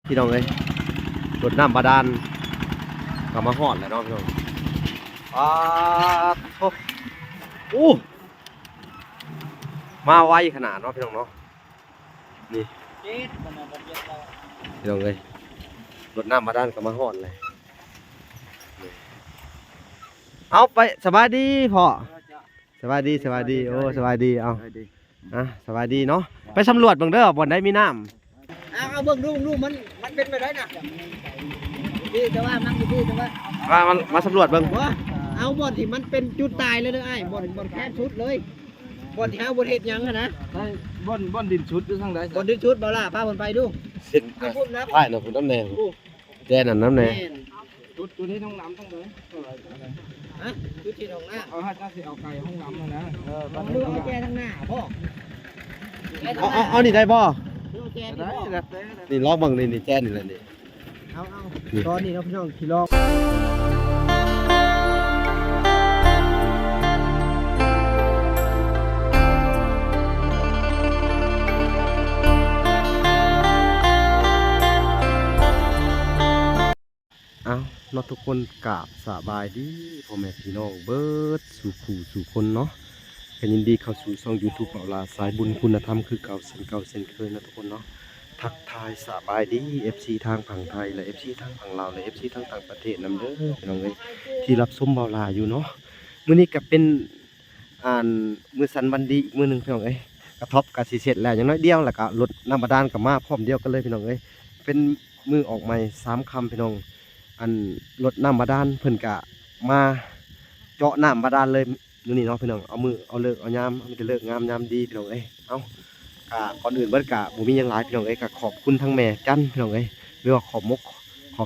พี่น้องเอ้ยรดน้ำบาดาลก็มาฮอดแล้วเนาะพี่น้องโอ้อู้มาไวขนาดเนาะพี่น้องเนาะนี่พี่น้องเอ้ยรดน้ำบาดาลก็มาฮอดเลยเอาไปสบายดีพ่อสบายดีโอ้สบายดีเอาสบายดีเนาะไปสำรวจเบิ่งเด้อบ่อนได้มีน้ำเอาเบิ่งดูมันเป็นไปได้น่ะดีแต่ว่ามันดีแต่ว่ามาสำรวจเบิ่งเอาบ่อนที่มันเป็นจุดตายเลยเด้อไอ้บ่อนแค่ชุดเลยบ่อนที่เฮาบ่เฮ็ดหยังอ่ะนะบ่อนดินชุดอยู่ทางใดบ่อนดินชุดบ่ล่ะพาเพิ่นไปดูสิใช่เนาะคุณน้ำแดงแจ้นั่นน้ำแดงจุดนี้ห้องน้ำทั้งเลยฮะจุดที่ห้องน้ำเอาถ้าสิเอาไก่ห้องน้ำนะดูเอาแจทางหน้าพ่อเอานี่ได้บ่ได้นี่ลอกเบิ่งนี่แจ้นี่แหละนี่เอาตอนนี้เราพี่น้องขี่ลอกเอาเนาะทุกคนกราบสบายดีพ่อแม่พี่น้องเบิดสู่ขู่สู่คนเนาะกันยินดีเข้าสู่ช่อง YouTube เป่าลาสายบุญคุณธรรมคือเก่าเส้นเคยนะทุกคนเนาะทักทายสบายดี FC ทางฝั่งไทยและ FC ทางฝั่งลาวและ FC ทางต่างประเทศนำเด้อพี่น้องเอ้ยที่รับชมเป่าลาอยู่เนาะมื้อนี้ก็เป็นมื้อสันวันดีอีกมื้อนึงพี่น้องเอ้ยกระทบกะสิเสร็จแล้วอย่างน้อยเดียวแล้วก็รถน้ำบาดาลก็มาพร้อมเดียวกันเลยพี่น้องเอ้ยเป็นมือออกใหม่3คำพี่น้องรถน้ำบาดาลเพิ่นกะมาเจาะน้ำบาดาลเลยมื้อนี้เนาะพี่น้องเอามือเอาเลิกเอายามมันจะเลิกงามยามดีพี่น้องเอ้ยเอาก่อนอื่นเบิดกะบ่มีหยังหลายพี่น้องเอ้ยกะขอบคุณทั้งแม่จันพี่น้องเอ้ยหรือว่าขอ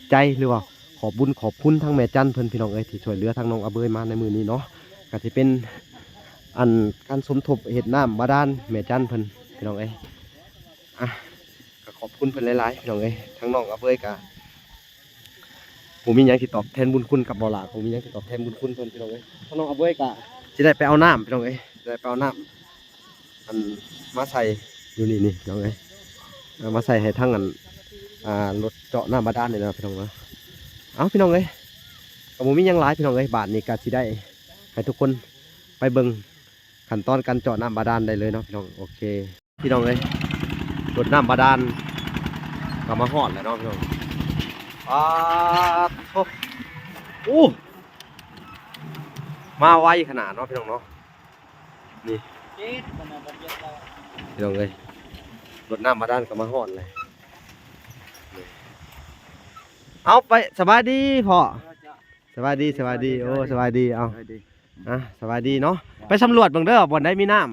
บใจหรือว่าขอบบุญขอบคุณทั้งแม่จันเพิ่นพี่น้องเอ้ยที่ช่วยเหลือทั้งน้องอาเบยมาในมื้อนี้เนาะก็สิเป็นการสมทบเฮ็ดน้ำบาดาลแม่จันเพิ่นพี่น้องเอ้ยก็ขอบคุณเพิ่นหลายๆพี่น้องเอ้ยทั้งน้องอาเบยกะผมมีหยังที่ตอบแทนบุญคุณกับบ่ล่ะผมมีหยังที่ตอบแทนบุญคุณเพิ่นพี่น้องเอ้ยทั้งน้องอาเบยกะสิได้ไปเอาน้ำพี่น้องเอ้ยสิได้ไปเอาน้ำมาใส่อยู่นี่พี่น้องเอ้ยมาใส่ให้ทั้งรถเจาะน้ำบาดาลนี่นะพี่น้องเนาะเอาพี่น้องเอ้ยกับผมมีหยังหลายพี่น้องเอ้ยบาทนี้ก็สิได้ให้ทุกคนไปเบิ่งขั้นตอนการเจาะน้ำบาดาลได้เลยเนาะพี่น้องโอเคพี่น้องเอ้ยรถน้ำบาดาลก็มาฮอดแล้วเนาะพี่น้องอู้มาไวขนาดเนาะพี่น้องเนาะนี่พี่น้องเอ้ยรถน้ำบาดาลก็มาฮอดเลยเอาไปสบายดีพ่อสบายดีโอ้สบายดีเอาสบายดีเนาะไปสำรวจเบิ่งเด้อบ่อนได้มีน้ำ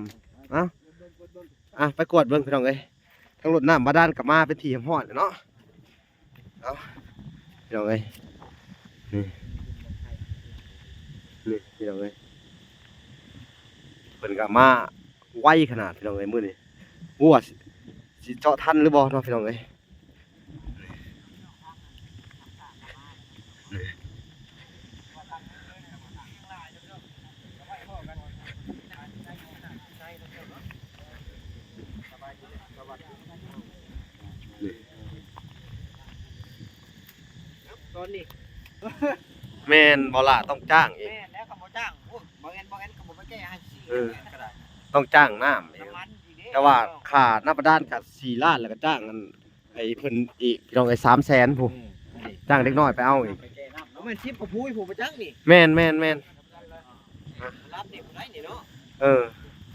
ไปกวดเบิ่งพี่น้องเอ้ยทั้งรถน้ำบาดาลกลับมาเป็นที่ฮอดเนาะเอาพี่น้องเอ้ยนี่พี่น้องเอ้ยเพิ่นกลับมาไวขนาดพี่น้องเอ้ยมื้อนี้วัวสิเจาะทันหรือบ่เนาะพี่น้องเอ้ยตอนนี้แม่นบ่ล่ะต้องจ้างอีกแม่แล้วก็บ่จ้างโอ้บ่งั้นก็บ่ไปแก้ให้ก็ได้ ต้องจ้างน้ำอีก น้ำมันอีกเด้ แต่ว่าค่าน้ำบาดาลกับ4 ล้านแล้วก็จ้างไอ้เพิ่นอีกพี่น้องไอ้300,000ผู้จ้างเด็กน้อยไปเอาอีก ไปแก้น้ำแล้วมันชิปกับผู้ผู้ประจักษ์นี่ แม่นรับเด็กได้นี่เนาะเออ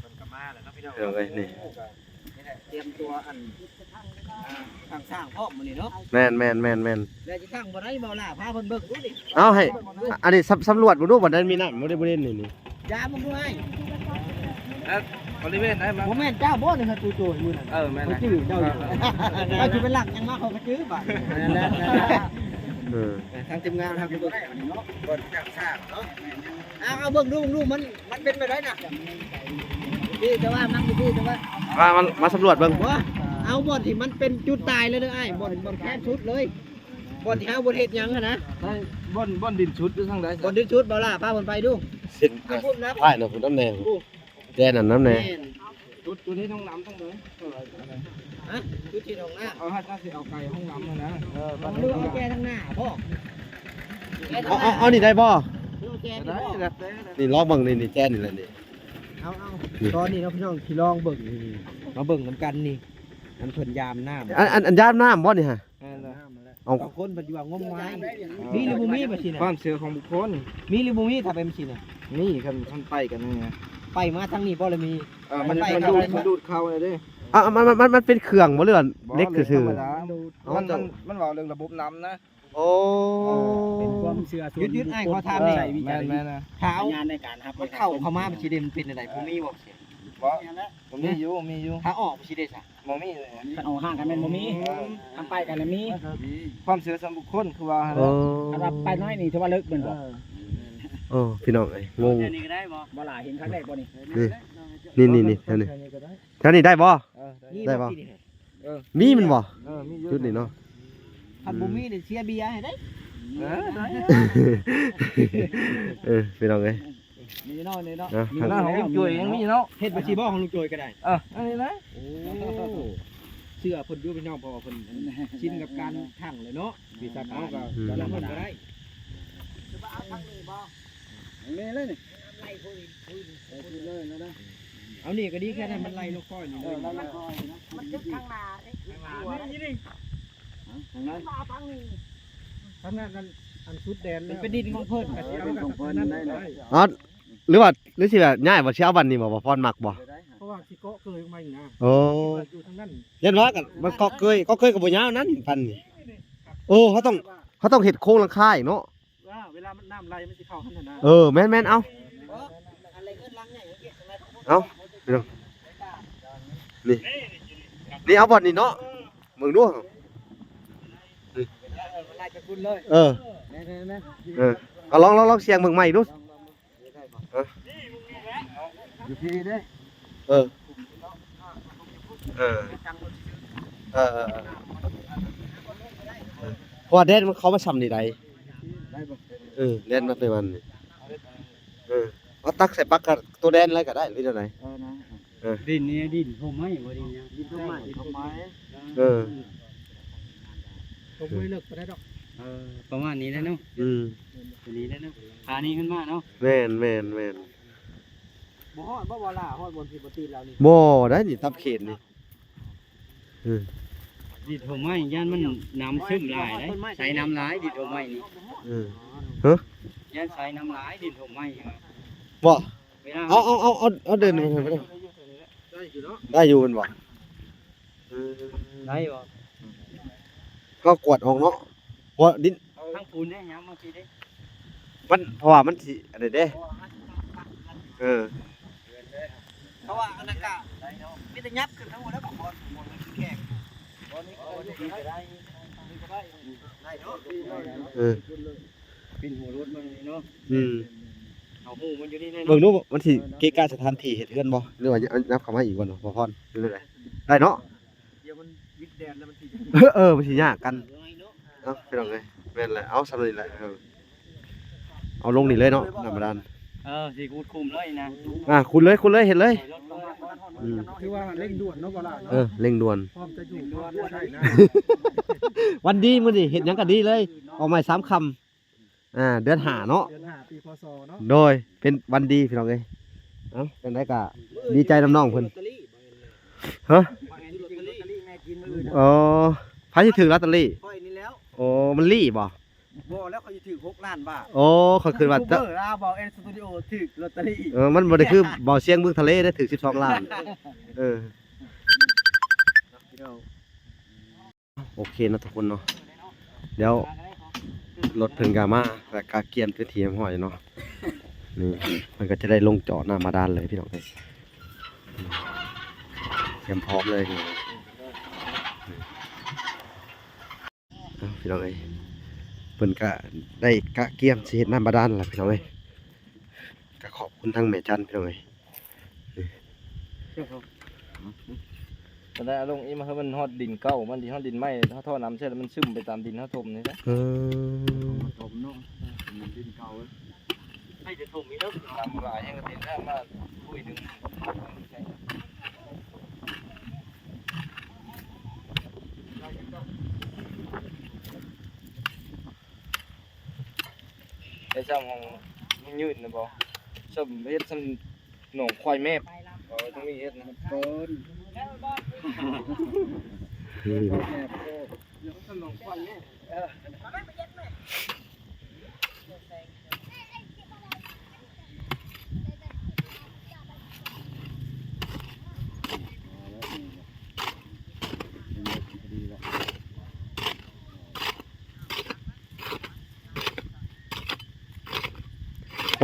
เพิ่นก็มาแล้วเนาะพี่น้อง เดี๋ยวไงนี่เตรียมตัวสร้างพร้อมมื้อนี้เนาะแม่นแล้วสิสร้างบ่ได้บ่ล่ะพาเพิ่นเบิ่งดูดิเอาให้อันนี้สำรวจบ่ดูบ่ได้มีน้ำบ่ได้บ่ได้นี่ยามึงดูให้บริเวณไหนมาบ่แม่นเจ้าบ่นี่ฮะจู่ๆมื้อนั้นแม่น เขาจื้อเจ้าอยู่เจ้าสิเป็นหลักยังมาเขาก็จื้อบ่นั่นทางทีมงานทางเบิ่งเนาะบ่จักสร้างเนาะเอาเบิ่งดูมันเป็นไปได้น่ะดีแต่ว่ามันดีแต่ว่ามาสำรวจเบิ่งเอาบ่อนที่มันเป็นจุดตายเลยเด้อไอ้บ่อนแค่ชุดเลยบ่อนที่เฮาบ่เฮ็ดหยังอ่ะนะบ่อนดินชุดอยู่ทางใดบ่อนดินชุดบ่ล่ะพาเพิ่นไปดูสิใช่เนาะคุณน้ำแดงแจ้นั่นน้ำแดงจุดนี้ห้องน้ำทั้งเลยจุดที่ห้องน้ำเอาถ้าสิเอาไก่ห้องน้ำนะ บ้าน ดูเอาแกทั้งหน้าพ่อ เอานี่ได้บ่ ดูแก ได้ นี่พ่อ ได้ นี่ลองเบิ่งนี่แจ้นี่แหละนี่ เอาตอนนี้เราพี่น้องที่ลองเบิ่งนี่มาเบิ่งน้ำกันนี่มันเพิ่นยามน้ำ อันยามน้ำบ่นี่ฮะ เอา บางคนปัจจุบันงมงายมีหรือบ่มีบ่สิ ค น่ะ วามเชื่อของบุคคล มีหรือบ่มีถ้าเป็นสิน่ะ นี่คันไปกันนี่ไง ไปมาทางนี้บ่เลยมี มันดูดเข้าเลยเด้ มันเป็นเครื่องบ่เรือนเล็กซื่อ มันว่าเรื่องระบบน้ำนะ ๆโอ้ เป็นความเชื่อส่วน ยึดไอ้ขอถามนี่ แม่นะ เท้า ญาณในการครับ มันเข้ามาบ่สิได้มันเป็นอะไรบ่มีบ่สิ ผมมีอยู่ ถ้าออกบ่สิได้ซะ บ่มีเลย กันเอาห่างกันแม่นบ่มีทำไปกันน่ะมี ความเชื่อส่วนบุคคลคือว่า โอ้ ถ้าว่าไปน้อยนี่ถือว่าเลิกเบิ่นบ่ โอ้พี่น้องเอ้ยงง อันนี้ก็ได้บ่บ่หลายเห็นครั้งแรกบ่นี่ นี่แถวนี้แถวนี้ได้บ่ นี่ ได้บ่ สินี่ มีมันบ่ มีอยู่ จุดนี้เนาะ คันบ่มีนี่เสียเบียร์ให้ได้ ได้ พี่น้องเอ้ย มีเนาะนี่เนาะ นะ มีหน้าของลุงจุ้ยยังมีเนาะ เฮ็ดบ่สิบ่ของลุงโจยก็ได้ อันนี้นะ โอ้เชื่อเพิ่นอยู่พี่น้องเพราะว่าเพิ่นชินกับการทั้งเลยเนาะวิชาการก็แต่ละคนก็ได้ นี่เลยนี่ เอานี่ก็ดีแค่นั้นมันไล่ลูกก้อยนี่เลย มันยึดข้างหน้าเลย ทางนั้น ทำงานกันอันสุดแดนแล้วเป็นดินของเพิ่นก็สิเอากับ ของเพิ่น นั้น ได้ ได้ ได้ อ๋อหรือสิแบบง่ายบ่สิเอาวันนี้บ่พรมักบ่ เพราะว่าสิเกาะเกยออกมาอีกนะ โอ้ อยู่ทางนั้น ยันว่ากันมันก็เคยกับบ่ยาวนั้นพันนี่โอ้เขาต้องเฮ็ดโครงหลังคาอีกเนาะ ว่าเวลามันน้ำไหลมันสิเข้าหั่นน่ะนะ แม่นเอา อะไรเอิ้นลังใหญ่เกียรติอะไร เอาพี่น้องนี่เอาบ่อนนี่เนาะมึงดู ไล่ไปคุณเลย แม่ เอาลองเสียงมึงใหม่ดู อยู่ที่เด้ เออเพราะว่าแดนมันเขามาซ้ำนี่ใด ได้บ่ แดนมาเป็นมันนี่เอาตักใส่ปักกับตัวแดนอะไรก็ได้หรือจังได นะ ดินนี่ดินผมไม่บ่ดินเนี่ยดินผมไม่ ผมไม่เลิกไปได้ดอก ประมาณนี้แล้วเนาะตัวนี้แล้วเนาะพานี้ขึ้นมาเนาะ แม่น บ่ฮอดบ่ล่ะฮอดบนที่บ่ตีนแล้วนี่ บ่ได้นี่ทับเขตนี่ ดินผมไม่ย่านมันน้ำซึมหลายได้ใส่น้ำหลายดินผมไม่นี่ ย่านใส่น้ำหลายดินผมไม่ บ่ เวลา เอาเดินไปได้ได้อยู่มันบ่ ได้บ่ ก็กวดออกเนาะว่าดิน ทั้งปูนได้ยังบางทีได้ มันเพราะว่ามันสิอะไรเด้เพราะว่าอันนั้นก็มีแต่ยับขึ้นทั้งหมดแล้วบ่ฮอดหมดแขก เป็นหัวรถมันเนาะเอาหูมันอยู่นี่แน่ เบิ่งดูมันสิเกะกะสถานที่เฮ็ดเฮือนบ่หรือว่านับเข้ามาอีกบ่เนาะบ่พรหรือไดได้เนาะ เดี๋ยวมันวิดแดนแล้วมันสิ มันสิยากกันเอ้าพี่น้องเอ้ยแม่นแหละเอาสำนี้แหละเอาลงนี่เลยเนาะธรรมดา สิกูคุมเลยนะ คุณเลยเฮ็ดเลย คือว่าเร่งด่วนเนาะบ่ล่ะ เร่งด่วน พร้อมจะอยู่ด่วนใช่นะ วันดีมื้อนี้เฮ็ดหยังก็ดีเลยออกใหม่3คำเดือน5เนาะ เดือน5ปีพศเนาะ โดยเป็นวันดีพี่น้องเอ้ยเอ้าจังได๋ก็ดีใจน้องๆเพิ่นฮะอ๋อไผสิถือลอตเตอรี่ ค่อยนี่แล้ว โอ้มันลี่บ่ บ่แล้วเขาจะถือ6ล้านบาท โอ้เขาคือว่า เบอร์บ่เอ็นสตูดิโอถือลอตเตอรี่ มันบ่ได้คือบ่อเสียงเมืองทะเลได้ถึง12ล้านโอเคนะทุกคนเนาะเดี๋ยวรถเพิ่นก็มาแล้วก็เกียนพื้นที่ให้ห้อยเนาะนี่มันก็จะได้ลงจอดหน้ามาด้านเลยพี่น้องเอ้ยเตรียมพร้อมเลยพี่น้องเอ้ยเพิ่นก็ได้กะเกียมสิเฮ็ดหน้ามาด้านล่ะพี่น้องเอ้ยก็ขอบคุณทั้งแม่จันพี่น้องเอ้ย แต่ได้ลงอีมาให้มันฮอดดินเก่ามันดิฮอดดินใหม่ถ้าท่อน้ำใช่แล้วมันซึมไปตามดินเฮาถมนี่ซะ ถมเนาะดินเก่าให้จะถมอีกแล้ว น้ำหลายแห่งกระตินแล้วมาคุยนึง เ ไอ้ซ้ำของมันยืดนะบ่ซ้ำเฮ็ดซ้ำหนองควายแม่ต้องมีเฮ็ดนะ ต้น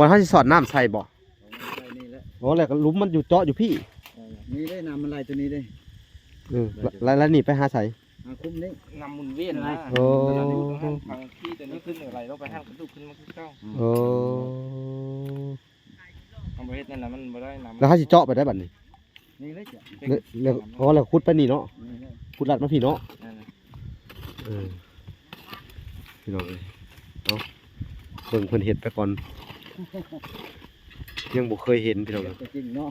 วันเฮาสิสอดน้ำใส่บ่ นี่แหละ อ๋อแล้วก็หลุมมันอยู่เจาะอยู่พี่ นี่ได้น้ำมันไหลตัวนี้ได้ แล้วนี่ไปหาใส่ คุ้มนี่ นำหมุนเวียนนะ โอ้ ทางที่ตัวนี้ขึ้นอะไรเราไปห้างกระดูกขึ้นมาคือเก่า โอ้ ทำประเภทนั่นน่ะมันบ่ได้นำ แล้วเฮาสิเจาะไปได้บัดนี้ นี่เลยจ้ะ แล้วอ๋อแล้วขุดไปนี่เนาะ นี่เลย ขุดลัดมาพี่เนาะ นั่นน่ะ พี่น้องเอ้ยเนาะเบิ่งเพิ่นเฮ็ดไปก่อนยังบ่เคยเห็นพี่น้องเอ้ย จริงเนาะ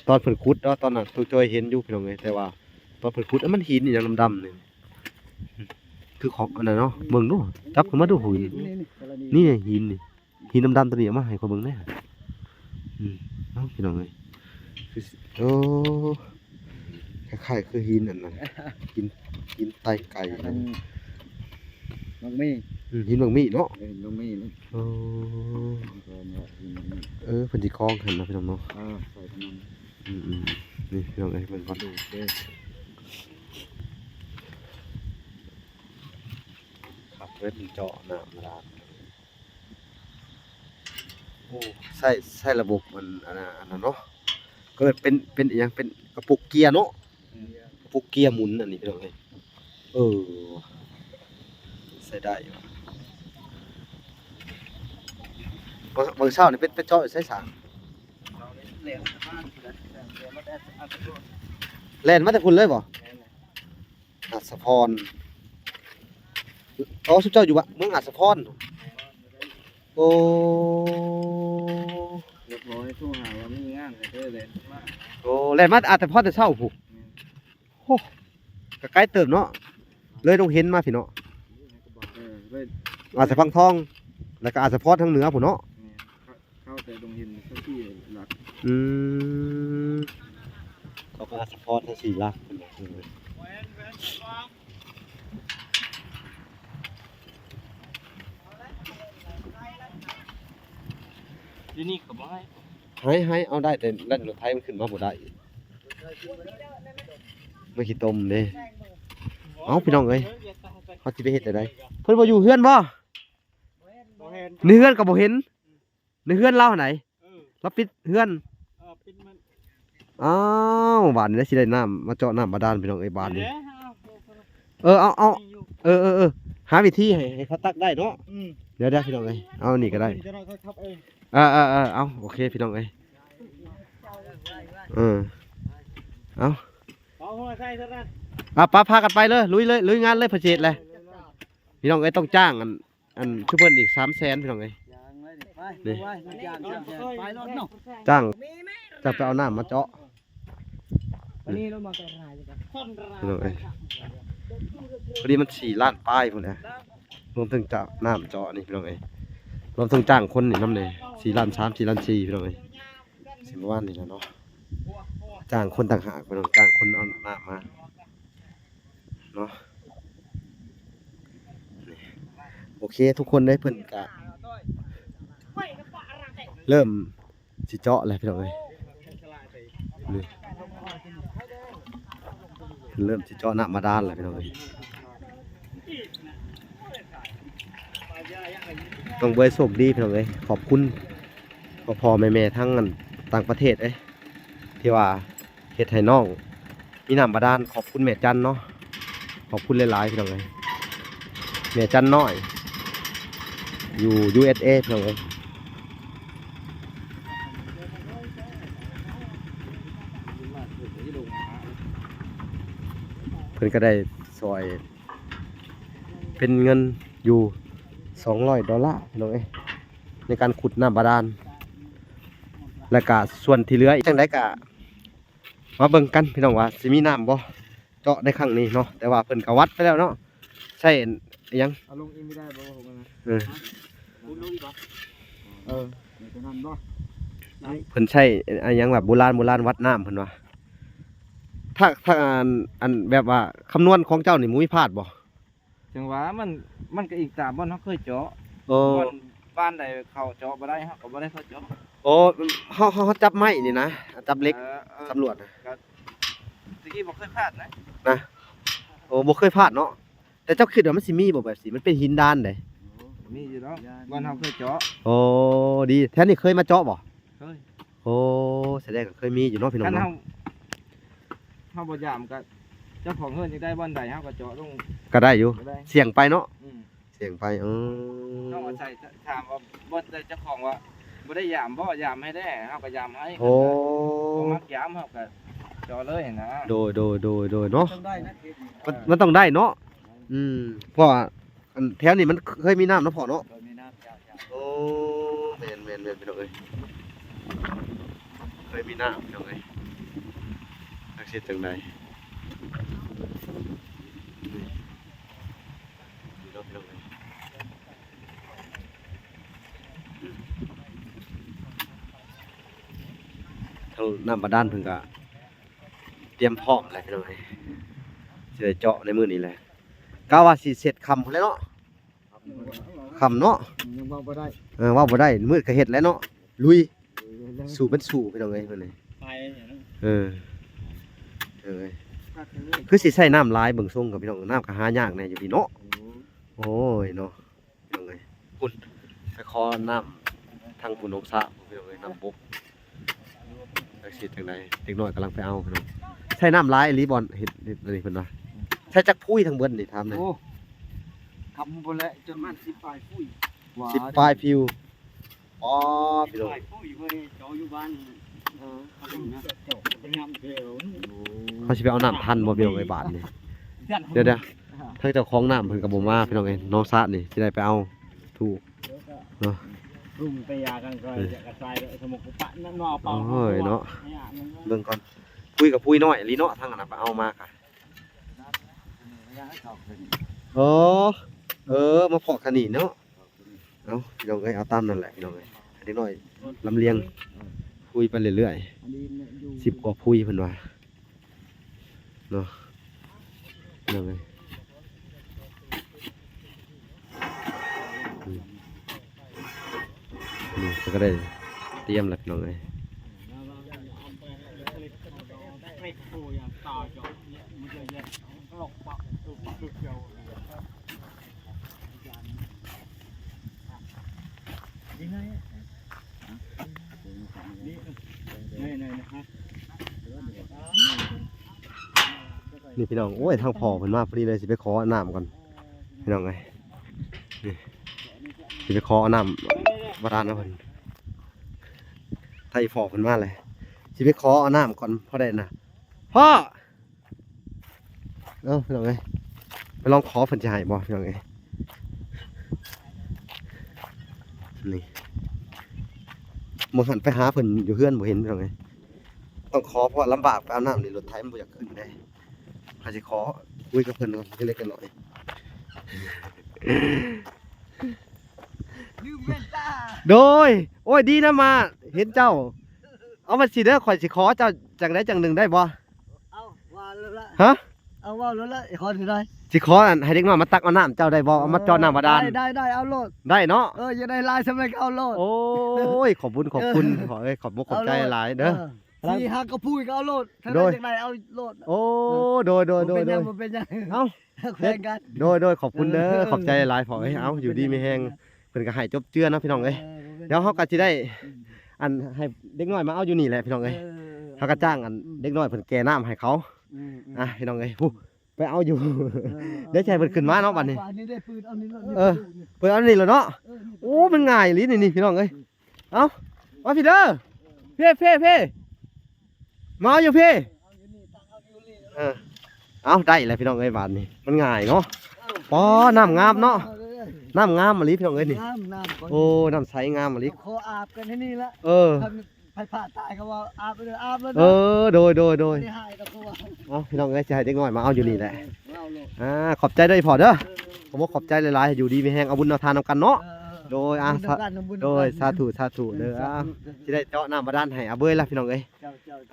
ตอนเพิ่นขุดเนาะตอนนั้นตัวจอยเห็นอยู่พี่น้องเอ้ยแต่ว่าตอนเพิ่นขุดมันหินอีหยังดำๆนี่คือของอันนั้นเนาะเบิ่งดูจับขึ้นมาดูหิน นี่ไงหินนี่หินดำๆตัวนี้เอามาให้คนเบิ่งแหน่เนาะพี่น้องเอ้ยคือโอ้คล้ายๆคือหินอันนั้นหินไตไก่นั่น น้องมี หินบางมีเนาะ น้องมีนี่ เพิ่นสิคล้องหั่นนะพี่น้องเนาะ ใส่ขนม นี่พี่น้องเอ้ยเบิ่งก่อนครับเว้นเจาะน้ำร้านโอ้ใส่ระบบมันอันนั้นเนาะเกิดเป็นอีหยังเป็นกระปุกเกียร์เนาะกระปุกเกียร์หมุนอันนี้พี่น้องเอ้ยใส่ได้อยู่บางเช้านี่เป็นเจาะใส่สางแล่นมาแต่พุ่นเลยบ่อัศพรอ๋อสุเจ้าอยู่เมืองอัศพรโอ้ เรียบร้อยสู้หาว่ามีงานเด้อเลยมา โอ้แล่นมาอัศพรแต่เช้าพุโอ้ก็ไกลเติบเนาะเลยต้องเห็นมาพี่เนาะอาจจะฟังทองแล้วก็อาจจะพอดทางเหนือพุ่นเนาะ เข้าแต่ตรงหินเข้าที่หลัก เขาก็อาจจะพอดทั้ง4ลักที่นี่ก็บ่ให้ ให้เอาได้แต่เล่นรถไทยมันขึ้นมาบ่ได้ไม่ขี้ตมเด้เอาพี่น้องเอ้ยเขาสิไปเฮ็ดได้เพิ่นบ่อยู่เฮือนบ่ในเฮือนก็บ่เห็นในเฮือนเราไหนเราปิดเฮือนอ้าวบ้านนี้สิได้น้ำมาเจาะน้ำบาดาลพี่น้องเอ้ยบ้านนี้เอาหาวิธีให้เขาตักได้เนาะเดี๋ยวพี่น้องเอ้ยเอานี่ก็ได้เอาโอเคพี่น้องเอ้ยเอาป้าพากันไปเลยลุยงานเลยพระเจตเลยพี่น้องเอ้ยต้องจ้างอันชุบเพิ่นอีก300,000พี่น้องเอ้ยนี่จ้างจะไปเอาน้ำมาเจาะพี่น้องเอ้ยพอดีมัน4 ล้านป้ายพุ่นแหละรวมถึงจะน้ำเจาะนี่พี่น้องเอ้ยรวมถึงจ้างคนนี่น้ำเลย4 ล้าน 3 4 ล้าน 4พี่น้องเอ้ยสิประมาณนี้แล้วเนาะจ้างคนต่างหากพี่น้องจ้างคนเอาน้ำมาเนาะโอเคทุกคนได้เพิ่นกะเริ่มสิเจาะแล้วพี่น้องเอ้ยนี่เริ่มสิเจาะน้ำบาดาลแล้วพี่น้องเอ้ยต้องเว้ยโชคดีพี่น้องเอ้ยขอบคุณพ่อแม่ทั้งต่างประเทศที่ว่าเฮ็ดให้น้องมีน้ำบาดาลขอบคุณแม่จันเนาะขอบคุณหลายๆพี่น้องเอ้ยแม่จันน้อยอยู่ USA พี่น้องเอ้ยเพิ่นก็ได้ซอยเป็นเงินอยู่$200พี่น้องเอ้ยในการขุดน้ำบาดาลและก็ส่วนที่เหลืออีกจังได๋ก็มาเบิ่งกันพี่น้องว่าสิมีน้ำบ่เจาะในครั้งนี้เนาะแต่ว่าเพิ่นก็วัดไปแล้วเนาะใช่อิหยัง เอาลงอีไม่ได้บ่ผมนะ คุณรู้บ่ ตรงนั้นบ่ เพิ่นใช้อันหยังแบบโบราณวัดน้ำเพิ่นว่าถ้าอันแบบว่าคำนวณของเจ้านี่มุ้ยพลาดบ่ จังหวะมันก็อีกตามบ่อนเฮาเคยเจาะ โอ้ บ่อนบ้านใดเขาเจาะบ่ได้เฮาก็บ่ได้เขาเจาะ โอ้เฮาจับไม้นี่นะจับเหล็กสำรวจนะ ตะกี้บ่เคยพลาดนะ นะโอ้บ่เคยพลาดเนาะแต่เจ้าคิดว่ามันสิมีบ่แบบสิมันเป็นหินด้านใด มีอยู่แล้วบ้านเฮาเคยเจาะ โอ้ดีแท้นี่เคยมาเจาะบ่ เคย โอ้แสดงก็เคยมีอยู่เนาะพี่น้อ คั ง น เนาะ เฮาบ่ยามก็เจ้าของเฮือนอยากได้บ้านใดเฮาก็เจาะลง ก็ได้อยู่ ก็ได้ เสี่ยงไปเนาะ อืม เสี่ยงไปเฮาอาศัยถามว่าบ่ได้เจ้าของว่าบ่ได้ยามบ่ยามให้ได้เฮาก็ยามให้ โอ้ บ่มักยามเฮาก็เจาะเลยนะ โดยเนาะ ต้องได้นะ มันต้องได้เนาะเพราะว่าอันแถวนี้มันเคยมีน้ำเนาะพ่อเนาะ โดยมีน้ำจ้า โอ้แม่นพี่น้องเอ้ยเคยมีน้ำพี่น้องเอ้ยจักสิจังไดนี่เนาะพี่น้องเอ้ยทางน้ำบาดาลเพิ่นก็เตรียมพร้อมแล้วพี่น้องเอ้ยสิได้เจาะในมื้อนี้แหละกะว่าสิเสร็จค่ำพุ่นแหล้วเนาะค่ำเนาะ ยังบ่ได้ ว่าบ่ได้มืดก็เฮ็ดแล้วเนาะลุยสู่เป็นสู่พี่น้องเอ้ยเพิ่นนี่ ไปเนี่ยนะ เออคือสิใช้น้ำลายเบิ่งทรงกับพี่น้องน้ำก็หายากแน่อยู่ดีเนาะโอ้ยเนาะพี่น้องเอ้ยพุ่นไปขอน้ำทางปุ่นองสะพี่น้องเอ้ยน้ำบกจักสิจังไดเด็กน้อยกำลังไปเอาพี่น้องใช้น้ำลายอีหลีบ่เฮ็ดอันนี้เพิ่นว่าใช้จักพุ้ยทั้งเบิดนี่ถามหน่อย โอ้คำบ่แล้วจนมัน10ปลายปุ้ย 10ปลายพิวอ๋อพี่น้อง ไปผู้อยู่เว้ยเจ้าอยู่บ้านเขาเป็นนะเจ้าเป็นน้ำเกลียว เขาสิไปเอาน้ำทันบ่พี่น้องเอ้ยบาดนี่เดี๋ยวถ้าเจ้าของน้ำเพิ่นก็บ่มาพี่น้องเอ้ยน้องซะนี่สิได้ไปเอาถูก รุ่มไปยากันก็จะกระจายสมุกปะนั่นนอเปล่า โอ้ยเนาะเบิ่งก่อนคุยกับปุ้ยน้อยอีหลีเนาะทางนั้นน่ะไปเอามาค่ะมาพอกันนี่เนาะเอาพี่น้องเอ้ยเอาตามนั่นแหละพี่น้องเอ้ยอันนี้น้อยลำเลียงคุยไปเรื่อยๆ10กว่าคุยเพิ่นว่าเนาะพี่น้องเอ้ยนี่ก็ได้เตรียมแล้วพี่น้องเอ้ย ไม่โอ้ยตาจอดเนี่ยมันจะแยกหลอกปะตุกเดียวนี่ไงนี่นะฮะ นี่พี่น้องโอ้ยทางพ่อเพิ่นมาพอดีเลยสิไปขอน้ำก่อนพี่น้องเอ้ยนี่สิไปขอน้ำบาดาลนะเพิ่นไทยพ่อเพิ่นมาเลยสิไปขอน้ำก่อนพอได้นะพ่อพี่น้องเอ้ยไปลองขอเพิ่นจะให้บ่พี่น้องเอ้ยนี่บ่หันไปหาเพิ่นอยู่เฮือนบ่เห็นพี่น้องเอ้ยต้องขอเพราะลำบากไปเอาน้ำนี่รถไถมันบ่อยากขึ้นได้ข้าสิขอคุยกับเพิ่นก่อนเล็กๆน้อย ลืมแม่นจ้า โดยโอ้ยดีนะมาเห็นเจ้า เอามาสิเด้อข่อยสิขอเจ้าจังไดจังหนึ่งได้บ่ เอาว่าแล้วละ ฮะ เอาว่าแล้วละขอถือได้ สิขออันให้เด็กน้อยมาตักเอาน้ำเจ้าได้บ่เอามาจอน้ำบาดาล ได้เอาโลด ได้เนาะ จะได้ลายสมัยเอาโลด โอ้ยขอบคุณขอเอ้ยขอบมุกขอบใจหลายเด้อ สี่หักก็พูดก็เอาโลดถ้า โด ได้ ย จากไหนเอาโลด โอ้โดย มันเป็นยัง เอ้า แข่งกัน โดยขอบคุณเด้อขอบใจหลายพอเอ้ยเอ้าอยู่ดีมีแฮงเพิ่นก็ให้จบเจือเนาะพี่น้องเอ้ยเดี๋ยวเฮาก็สิได้อันให้เด็กน้อยมาเอาอยู่นี่แหละพี่น้องเอ้ยเฮาก็จ้างอันเด็กน้อยเพิ่นแก่น้ำให้เขาพี่น้องเอ้ยไปเอาอยู่ เดี๋ยวใช้เพิ่นขึ้นมาเนาะบัดนี้ นี่ได้ปืนเอานี่เนาะ เพิ่นเอานี่แล้วเนาะโอ้มันง่ายอีหลีนี่พี่น้องเอ้ยเอ้ามาพี่เด้อเพ่มาเอาอยู่พี่เอาได้แล้วพี่น้องเอ้ยบาดนี้มันง่ายเนาะปอน้ำงามเนาะน้ำงามมะลิพี่น้องเอ้ยนี่ น้ำ โอ้น้ำใสงามมะลิ ขออาบกันที่นี่ละ ไปผ่าตายเขาว่าอาบเลยอาบแล้ว โดย ไม่หายก็ว่า เอาพี่น้องเอ้ยจะให้เด็กน้อยมาเอาอยู่นี่แหละ เอาเลย ขอบใจด้วยพอเด้อผมว่าขอบใจหลายๆอยู่ดีมีแฮงเอาบุญเอาทานนำกันเนาะ โดยโดยสาธุเด้อสิได้เจาะน้ำบาดาลให้อาเบยล่ะพี่น้องเอ้ย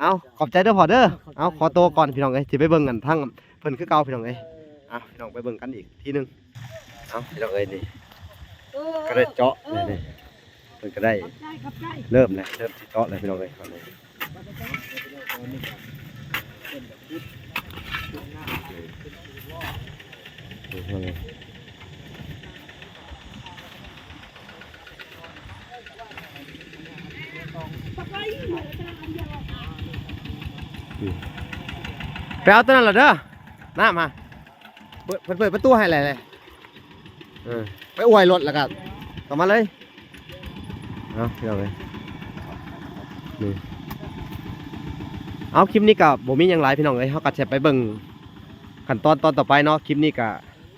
เอาขอบใจเด้อพ่อเด้อเอาขอตัวก่อนพี่น้องเอ้ยสิไปเบิ่งกันทั้งเพิ่นคือเก่าพี่น้องเอ้ยพี่น้องไปเบิ่งกันอีกทีนึงเอาพี่น้องเอ้ยนี่ก็ได้เจาะนี่เพิ่นก็ได้เริ่มสิเจาะเลยพี่น้องเอ้ยไปเอาตัวนั้นเหรอเด้อน้ามาเปิดประตูให้เลยไปอวยรถแล้วก็ต่อมาเลยเอาพี่น้องเอ้ยนี่เอาคลิปนี้กับบ่มีหยังหลายพี่น้องเอ้ยเฮาก็จะไปเบิ่งขั้นตอนต่อไปเนาะคลิปนี้ก็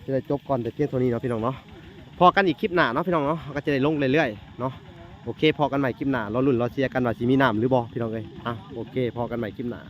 จะได้จบก่อนแต่เพียงเท่านี้เนาะพี่น้องเนาะพอกันอีกคลิปหน้าเนาะพี่น้องเนาะก็จะได้ลงเรื่อยๆเนาะโอเคพอกันใหม่คลิปหน้ารอลุ้นรอเชียร์กันว่าสิมีน้ำหรือบ่พี่น้องเอ้ยโอเคพอกันใหม่คลิปหน้า